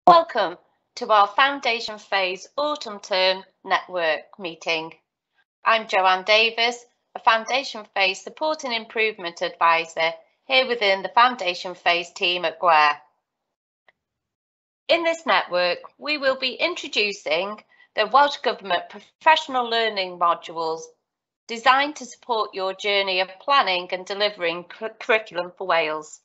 Welcome to our Foundation Phase Autumn Term Network meeting. I'm Joanne Davis, a Foundation Phase Support and Improvement Advisor here within the Foundation Phase team at GWER. In this network, we will be introducing the Welsh Government Professional Learning modules designed to support your journey of planning and delivering curriculum for Wales.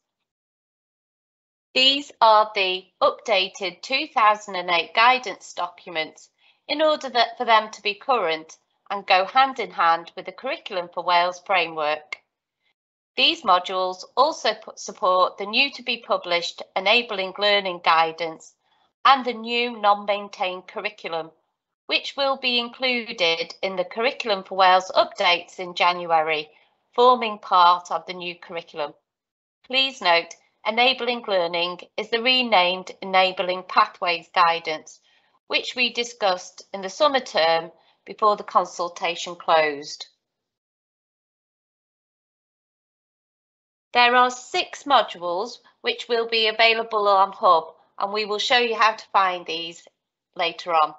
These are the updated 2008 guidance documents in order for them to be current and go hand in hand with the Curriculum for Wales framework. These modules also support the new to be published Enabling Learning guidance and the new non-maintained curriculum, which will be included in the Curriculum for Wales updates in January, forming part of the new curriculum. Please note, Enabling Learning is the renamed Enabling Pathways guidance, which we discussed in the summer term before the consultation closed. There are 6 modules which will be available on Hub, and we will show you how to find these later on.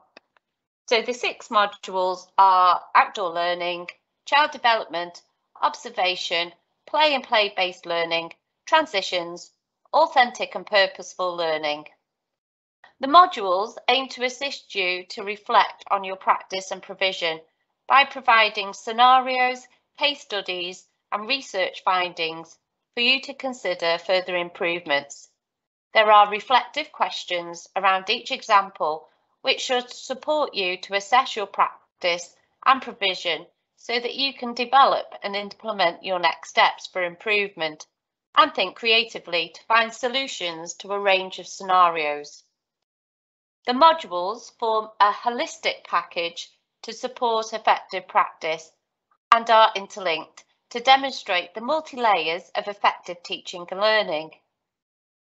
So the 6 modules are Outdoor Learning, Child Development, Observation, Play and Play-based Learning, Transitions, Authentic and Purposeful Learning. The modules aim to assist you to reflect on your practice and provision by providing scenarios, case studies and research findings for you to consider further improvements. There are reflective questions around each example which should support you to assess your practice and provision so that you can develop and implement your next steps for improvement and think creatively to find solutions to a range of scenarios. The modules form a holistic package to support effective practice and are interlinked to demonstrate the multi-layers of effective teaching and learning.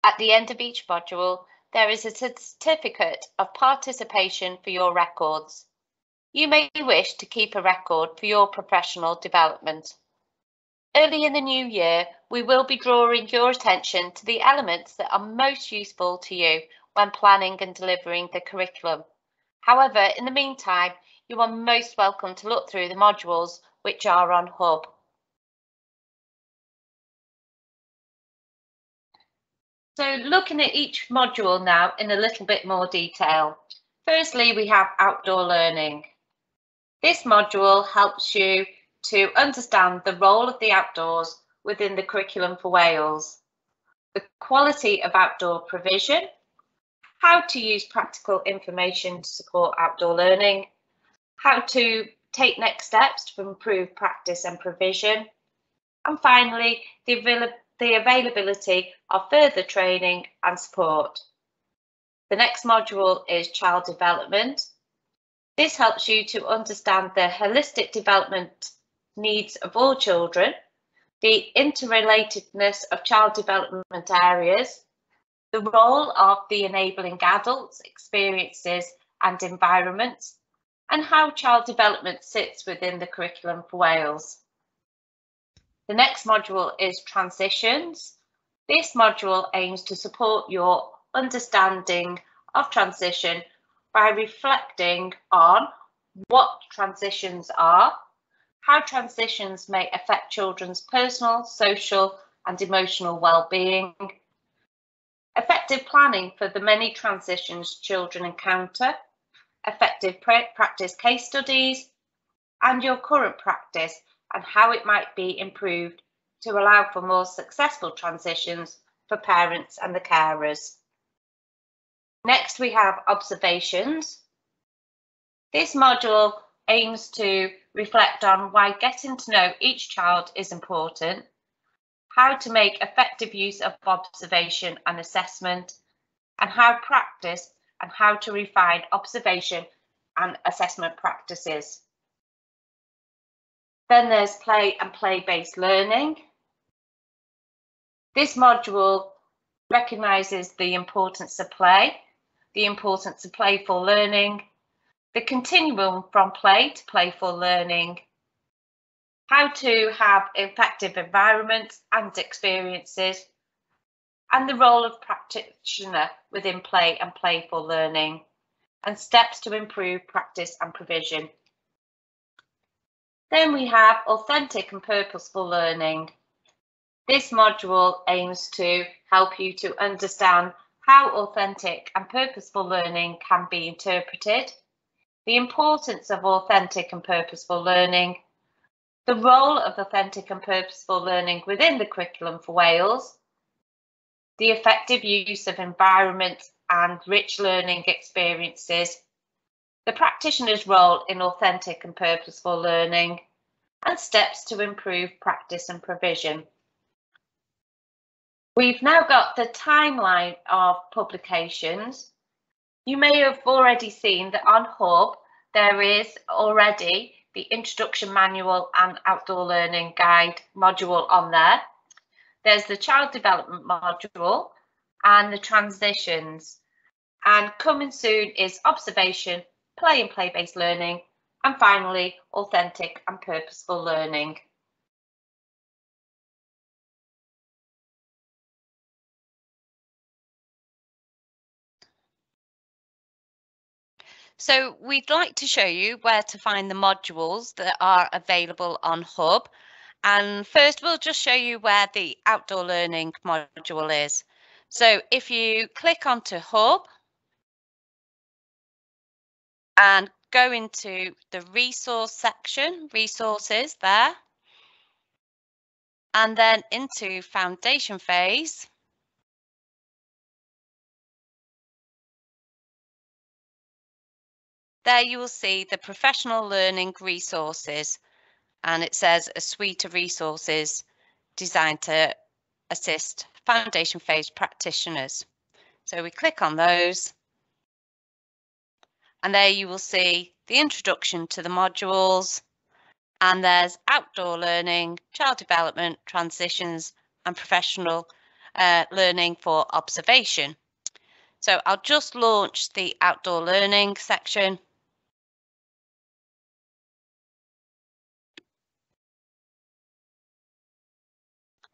At the end of each module, there is a certificate of participation for your records. You may wish to keep a record for your professional development. Early in the new year, we will be drawing your attention to the elements that are most useful to you when planning and delivering the curriculum. However, in the meantime, you are most welcome to look through the modules which are on Hub. So looking at each module now in a little bit more detail. Firstly, we have Outdoor Learning. This module helps you to understand the role of the outdoors within the Curriculum for Wales, the quality of outdoor provision, how to use practical information to support outdoor learning, how to take next steps to improve practice and provision, and finally, the availability of further training and support. The next module is Child Development. This helps you to understand the holistic development needs of all children, the interrelatedness of child development areas, the role of the enabling adults, experiences and environments, and how child development sits within the Curriculum for Wales. The next module is Transitions. This module aims to support your understanding of transition by reflecting on what transitions are, how transitions may affect children's personal, social and emotional well-being, effective planning for the many transitions children encounter, effective practice case studies, and your current practice and how it might be improved to allow for more successful transitions for parents and the carers. Next, we have Observations. This module aims to reflect on why getting to know each child is important, how to make effective use of observation and assessment, and how to refine observation and assessment practices. Then there's Play and Play-based Learning. This module recognises the importance of play, the importance of playful learning, the continuum from play to playful learning, how to have effective environments and experiences, and the role of practitioner within play and playful learning, and steps to improve practice and provision. Then we have authentic and purposeful learning. This module aims to help you to understand how authentic and purposeful learning can be interpreted, the importance of authentic and purposeful learning, the role of authentic and purposeful learning within the curriculum for Wales, the effective use of environment and rich learning experiences, the practitioner's role in authentic and purposeful learning, and steps to improve practice and provision. We've now got the timeline of publications. You may have already seen that on Hub there is already the Introduction Manual and Outdoor Learning Guide module on there. There's the Child Development module and the Transitions. And coming soon is Observation, Play and Play-Based Learning, and finally, Authentic and Purposeful Learning. So we'd like to show you where to find the modules that are available on Hub. And first we'll just show you where the outdoor learning module is. So if you click onto Hub and go into the resource section, resources there, and then into foundation phase, there you will see the professional learning resources, and it says a suite of resources designed to assist foundation phase practitioners. So we click on those, and there you will see the introduction to the modules, and there's outdoor learning, child development, transitions, and professional learning for observation. So I'll just launch the outdoor learning section.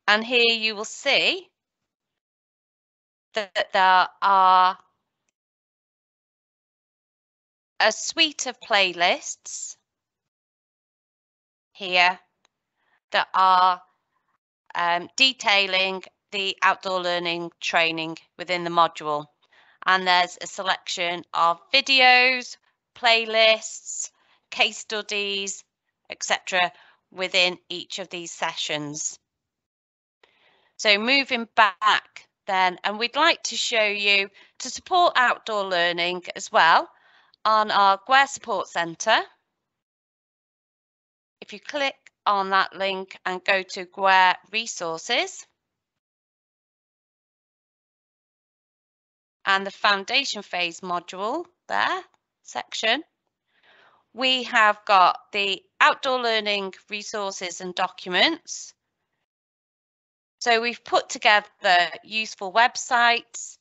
And here you will see that there are a suite of playlists here that are detailing the outdoor learning training within the module. And there's a selection of videos, playlists, case studies, etc. within each of these sessions. So moving back then, and we'd like to show you to support outdoor learning as well on our GWARE Support Centre. If you click on that link and go to GWARE Resources, and the foundation phase module there section, we have got the outdoor learning resources and documents. So we've put together useful websites,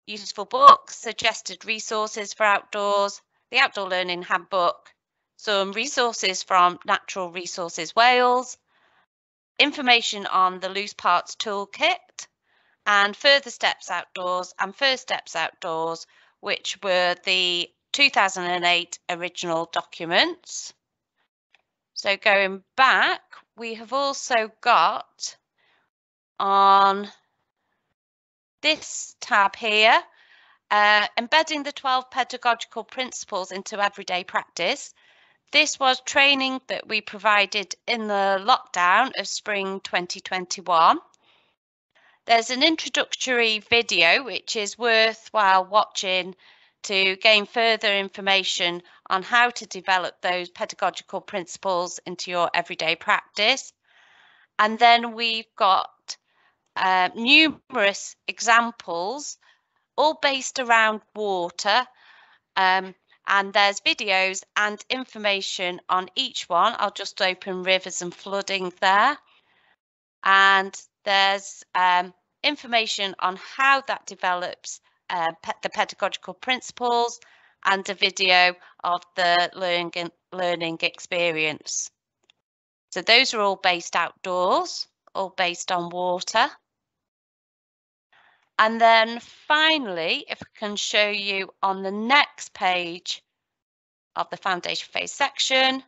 useful books, suggested resources for outdoors, the outdoor learning handbook, some resources from Natural Resources Wales, information on the Loose Parts Toolkit, and Further Steps Outdoors and First Steps Outdoors, which were the 2008 original documents. So going back, we have also got on this tab here, embedding the 12 pedagogical principles into everyday practice. This was training that we provided in the lockdown of spring 2021. There's an introductory video which is worthwhile watching to gain further information on how to develop those pedagogical principles into your everyday practice. And then we've got numerous examples, all based around water, and there's videos and information on each one. I'll just open rivers and flooding there, and there's information on how that develops the pedagogical principles, and a video of the learning experience. So those are all based outdoors, all based on water. And then finally, if I can show you on the next page of the foundation phase section,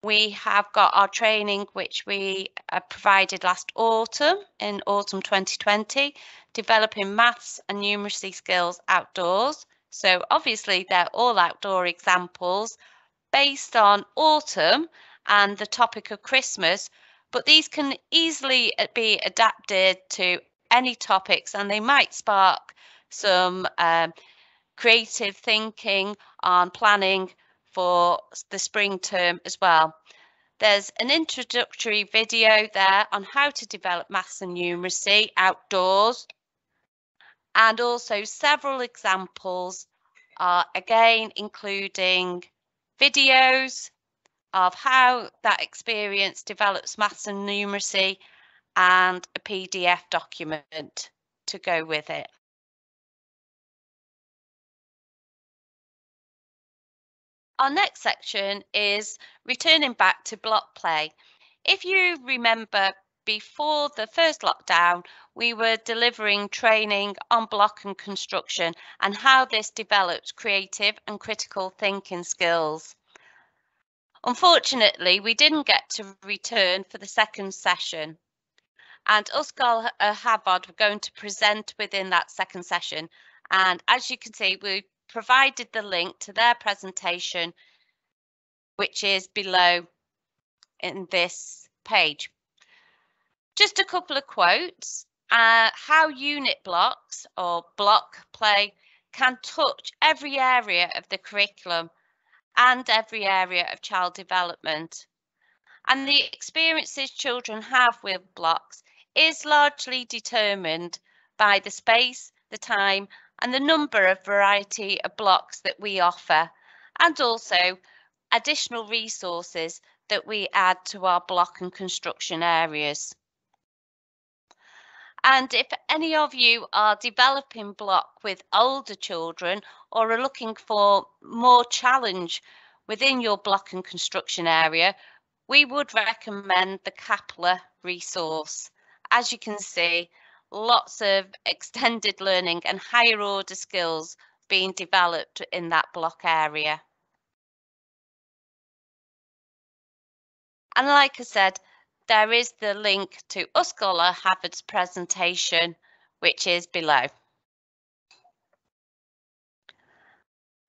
we have got our training which we provided last autumn, in autumn 2020, developing maths and numeracy skills outdoors. So obviously they're all outdoor examples based on autumn and the topic of Christmas, but these can easily be adapted to any topics, and they might spark some creative thinking on planning for the spring term as well. There's an introductory video there on how to develop maths and numeracy outdoors, and also several examples again including videos of how that experience develops maths and numeracy, and a PDF document to go with it. Our next section is returning back to block play. If you remember, before the first lockdown, we were delivering training on block and construction and how this develops creative and critical thinking skills. Unfortunately, we didn't get to return for the second session, and Uskal Havod were going to present within that second session. And as you can see, we provided the link to their presentation, which is below in this page. Just a couple of quotes. How unit blocks or block play can touch every area of the curriculum and every area of child development. And the experiences children have with blocks is largely determined by the space, the time, and the number of variety of blocks that we offer, and also additional resources that we add to our block and construction areas. And if any of you are developing block with older children or are looking for more challenge within your block and construction area, we would recommend the Kapla resource. As you can see, lots of extended learning and higher order skills being developed in that block area. And like I said, there is the link to Uskal Havod's presentation, which is below.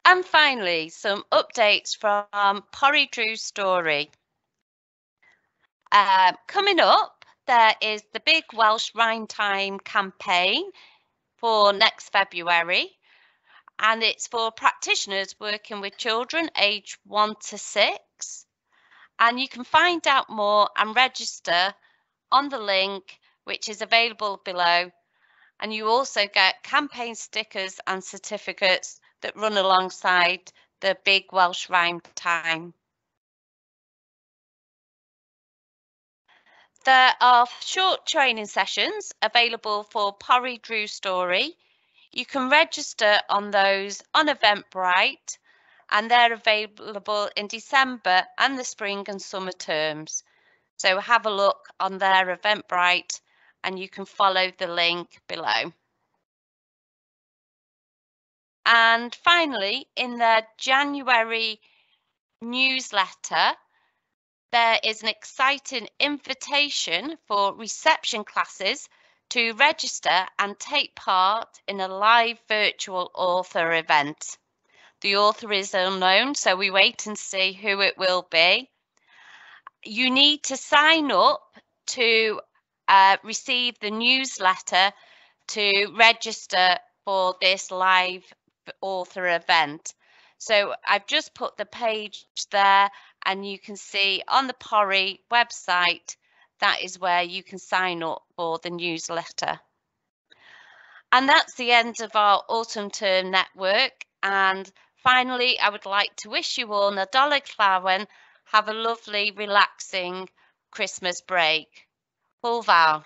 And finally, some updates from Porry Drew's story. Coming up, there is the big Welsh Rhyme Time campaign for next February, and it's for practitioners working with children aged 1 to 6. And you can find out more and register on the link, which is available below. And you also get campaign stickers and certificates that run alongside the big Welsh Rhyme Time. There are short training sessions available for Porry Drew Story. You can register on those on Eventbrite, and they're available in December and the spring and summer terms. So have a look on their Eventbrite and you can follow the link below. And finally, in their January newsletter, there is an exciting invitation for reception classes to register and take part in a live virtual author event. The author is unknown, so we wait and see who it will be. You need to sign up to receive the newsletter to register for this live author event. So I've just put the page there, and you can see on the Porry website, that is where you can sign up for the newsletter. And that's the end of our autumn term network. And finally, I would like to wish you all Nadolig Llawen. Have a lovely, relaxing Christmas break. Hwyl fawr.